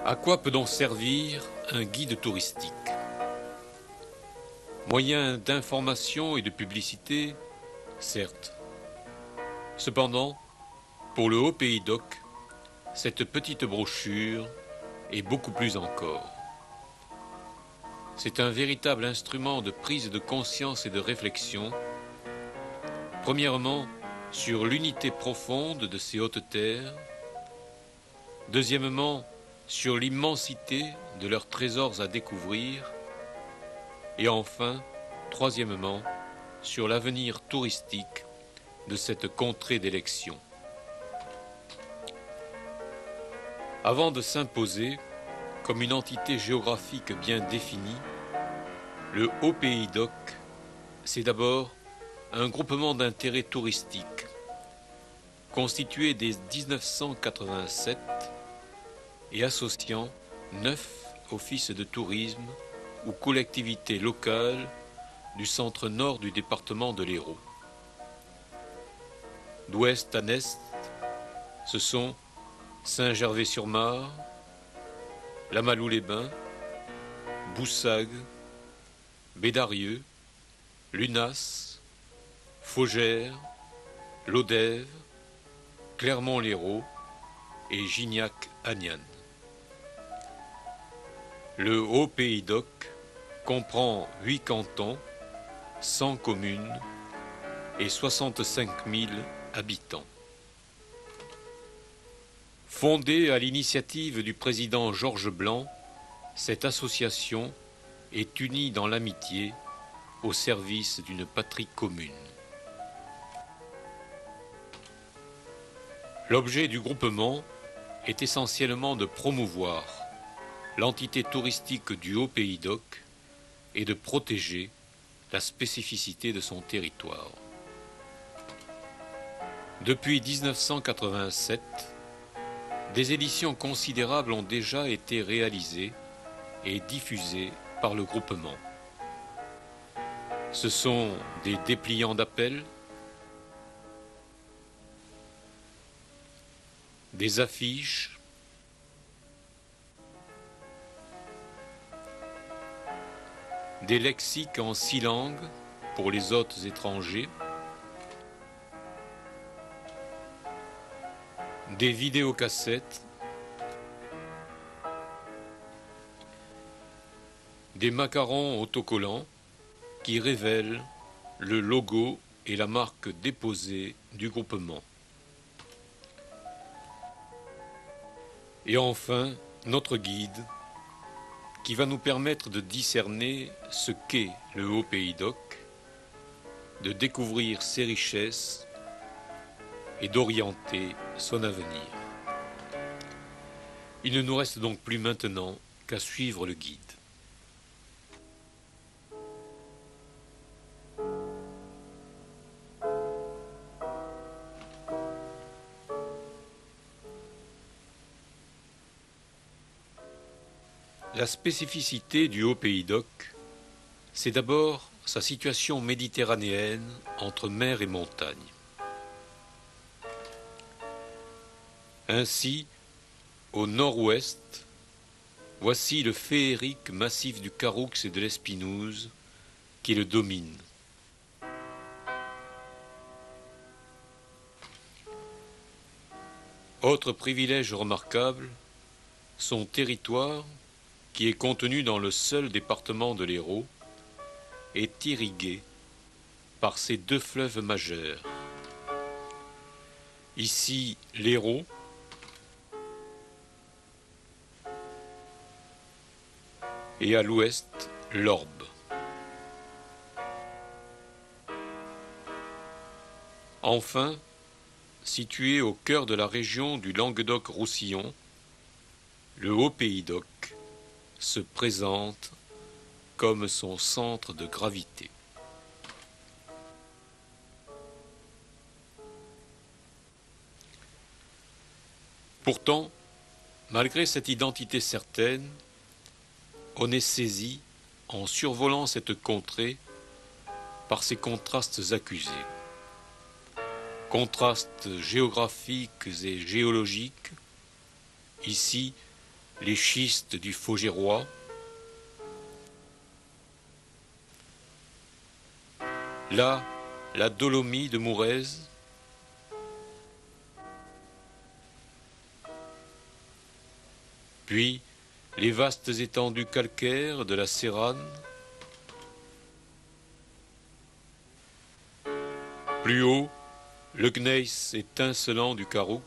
À quoi peut donc servir un guide touristique? Moyen d'information et de publicité, certes. Cependant, pour le Haut-Pays-Doc, cette petite brochure est beaucoup plus encore. C'est un véritable instrument de prise de conscience et de réflexion, premièrement sur l'unité profonde de ces hautes terres, deuxièmement sur l'immensité de leurs trésors à découvrir, et enfin, troisièmement, sur l'avenir touristique de cette contrée d'élection. Avant de s'imposer comme une entité géographique bien définie, le Haut-Pays-Doc, c'est d'abord un groupement d'intérêts touristiques constitué dès 1987 et associant 9 offices de tourisme ou collectivités locales du centre-nord du département de l'Hérault. D'ouest à est, ce sont Saint-Gervais-sur-Mare, Lamalou-les-Bains, Boussagues, Bédarieux, Lunas, Faugères, Lodève, Clermont-Lérault et Gignac-Agnan. Le Haut-Pays-Doc comprend 8 cantons, 100 communes et 65 000 habitants. Fondée à l'initiative du président Georges Blanc, cette association est unie dans l'amitié au service d'une patrie commune. L'objet du groupement est essentiellement de promouvoir l'entité touristique du Haut-Pays-Doc et de protéger la spécificité de son territoire. Depuis 1987, des éditions considérables ont déjà été réalisées et diffusées par le groupement. Ce sont des dépliants d'appels, des affiches, des lexiques en 6 langues pour les hôtes étrangers, des vidéocassettes, des macarons autocollants qui révèlent le logo et la marque déposée du groupement. Et enfin, notre guide qui va nous permettre de discerner ce qu'est le Haut-Pays-Doc, de découvrir ses richesses et d'orienter son avenir. Il ne nous reste donc plus maintenant qu'à suivre le guide. La spécificité du Haut-Pays-Doc, c'est d'abord sa situation méditerranéenne entre mer et montagne. Ainsi, au nord-ouest, voici le féerique massif du Caroux et de l'Espinouse qui le domine. Autre privilège remarquable, son territoire, qui est contenu dans le seul département de l'Hérault, est irrigué par ces 2 fleuves majeurs. Ici, l'Hérault, et à l'ouest, l'Orbe. Enfin, situé au cœur de la région du Languedoc-Roussillon, le Haut-Pays-Doc se présente comme son centre de gravité. Pourtant, malgré cette identité certaine, on est saisi, en survolant cette contrée, par ses contrastes accusés. Contrastes géographiques et géologiques, ici les schistes du Faugérois, là, la Dolomie de Mourez, puis les vastes étendues calcaires de la Séranne, plus haut, le gneiss étincelant du Caroux,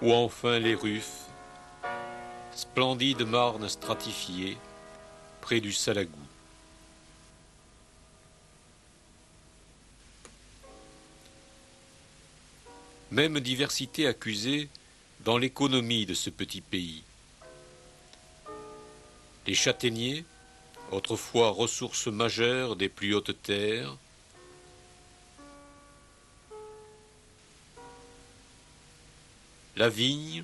ou enfin les Ruffes, splendides marnes stratifiées près du Salagou. Même diversité accusée dans l'économie de ce petit pays. Les châtaigniers, autrefois ressources majeures des plus hautes terres, la vigne,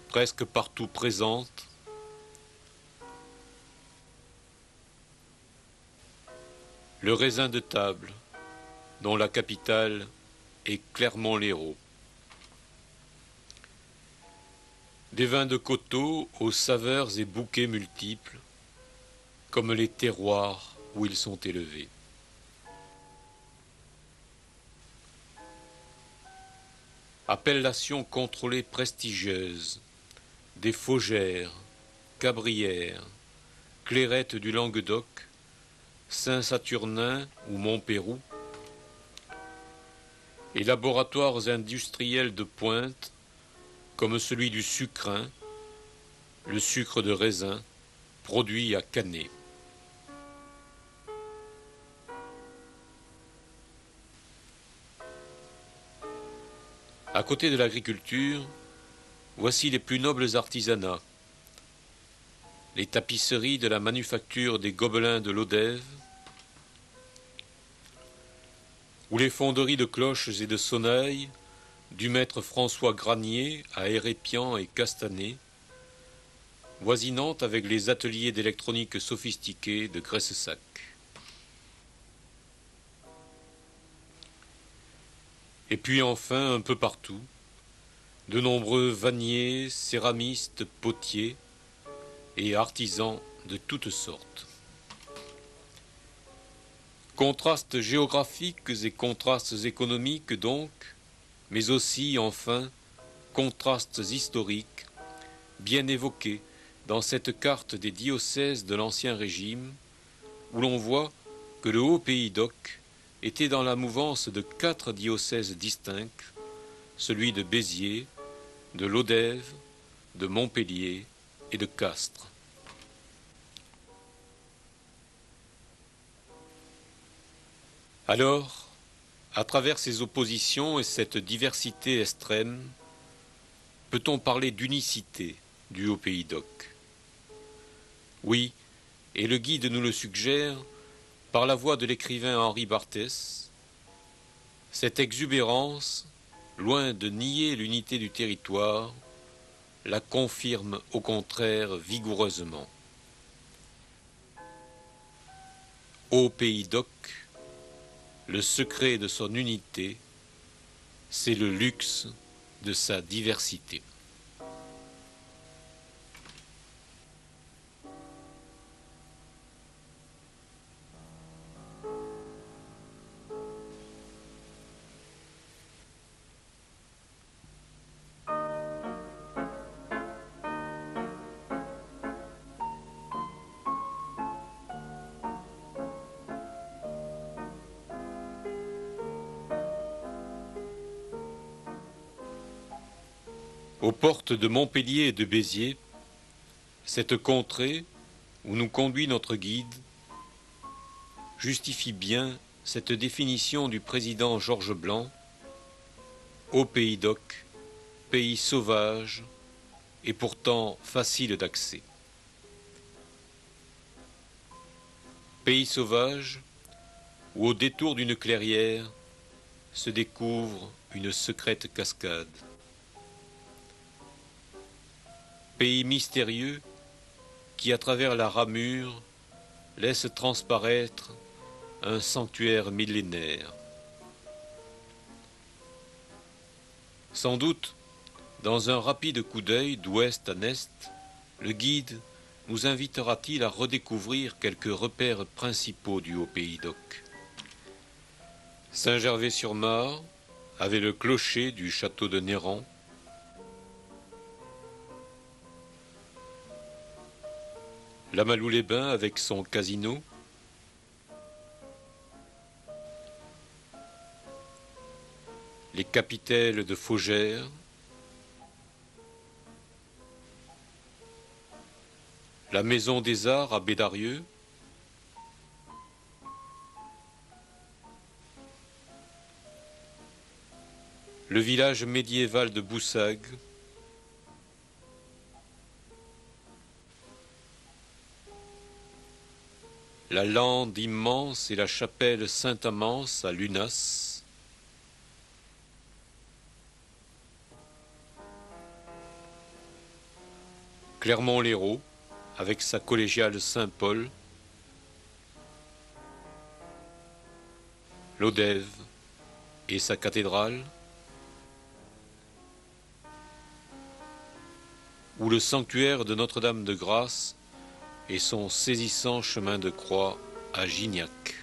presque partout présente, le raisin de table, dont la capitale est Clermont-Lérault. Des vins de coteaux aux saveurs et bouquets multiples, comme les terroirs où ils sont élevés. Appellation contrôlée prestigieuse, des Faugères, Cabrières, Clairettes du Languedoc, Saint-Saturnin ou Montpérou, et laboratoires industriels de pointe, comme celui du sucrin, le sucre de raisin, produit à Canet. À côté de l'agriculture, voici les plus nobles artisanats. Les tapisseries de la manufacture des Gobelins de Lodève, ou les fonderies de cloches et de sonnailles du maître François Granier à Hérépian et Castanet, voisinant avec les ateliers d'électronique sophistiqués de Graissac. Et puis enfin, un peu partout, de nombreux vanniers, céramistes, potiers et artisans de toutes sortes. Contrastes géographiques et contrastes économiques donc, mais aussi, enfin, contrastes historiques, bien évoqués dans cette carte des diocèses de l'Ancien Régime, où l'on voit que le Haut-Pays d'Oc était dans la mouvance de 4 diocèses distincts, celui de Béziers, de Lodève, de Montpellier et de Castres. Alors, à travers ces oppositions et cette diversité extrême, peut-on parler d'unicité du Haut-Pays d'Oc? Oui, et le guide nous le suggère par la voix de l'écrivain Henri Barthès. Cette exubérance, loin de nier l'unité du territoire, la confirme au contraire vigoureusement. Haut-Pays d'Oc, le secret de son unité, c'est le luxe de sa diversité. Aux portes de Montpellier et de Béziers, cette contrée où nous conduit notre guide justifie bien cette définition du président Georges Blanc: Haut-Pays d'Oc, pays sauvage et pourtant facile d'accès. Pays sauvage où au détour d'une clairière se découvre une secrète cascade. Pays mystérieux qui, à travers la ramure, laisse transparaître un sanctuaire millénaire. Sans doute, dans un rapide coup d'œil d'ouest à est, le guide nous invitera-t-il à redécouvrir quelques repères principaux du haut pays d'Oc. Saint-Gervais-sur-Mare avait le clocher du château de Néran. Lamalou-les-Bains avec son casino. Les capitelles de Faugères. La Maison des Arts à Bédarieux. Le village médiéval de Boussagues. La lande immense et la chapelle Saint-Amance à Lunas. Clermont-Lérault avec sa collégiale Saint-Paul. Lodève et sa cathédrale. Ou le sanctuaire de Notre-Dame-de-Grâce et son saisissant chemin de croix à Gignac.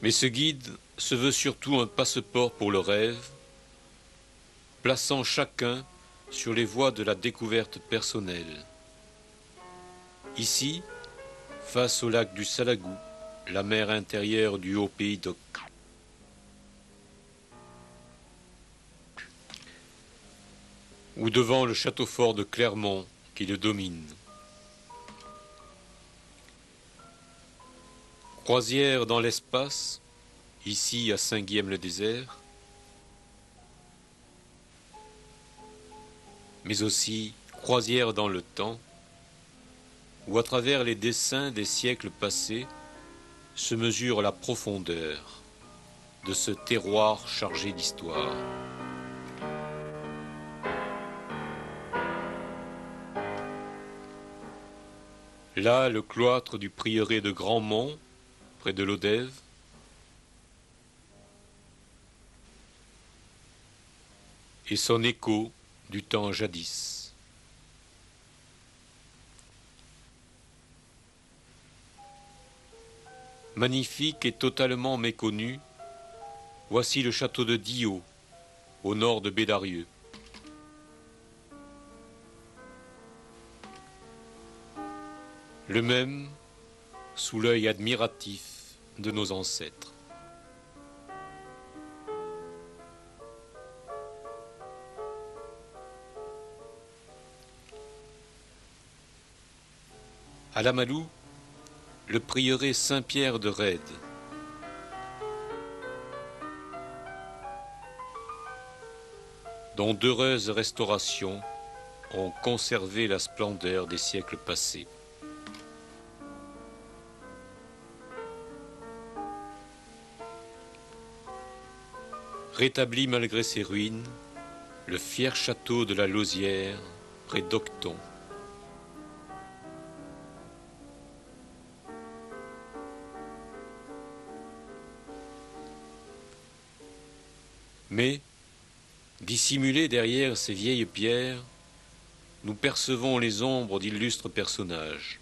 Mais ce guide se veut surtout un passeport pour le rêve, plaçant chacun sur les voies de la découverte personnelle. Ici, face au lac du Salagou, la mer intérieure du haut pays d'Oc. Ou devant le château fort de Clermont qui le domine. Croisière dans l'espace, ici à Saint-Guilhem-le-Désert, mais aussi croisière dans le temps, où à travers les dessins des siècles passés se mesure la profondeur de ce terroir chargé d'histoire. Là, le cloître du prieuré de Grandmont, près de Lodève, et son écho du temps jadis. Magnifique et totalement méconnu, voici le château de Diot, au nord de Bédarieux. Le même sous l'œil admiratif de nos ancêtres. À Lamalou, le prieuré Saint-Pierre de Rède. Dont d'heureuses restaurations ont conservé la splendeur des siècles passés. Rétabli malgré ses ruines, le fier château de la Lausière, près d'Octon. Mais, dissimulés derrière ces vieilles pierres, nous percevons les ombres d'illustres personnages.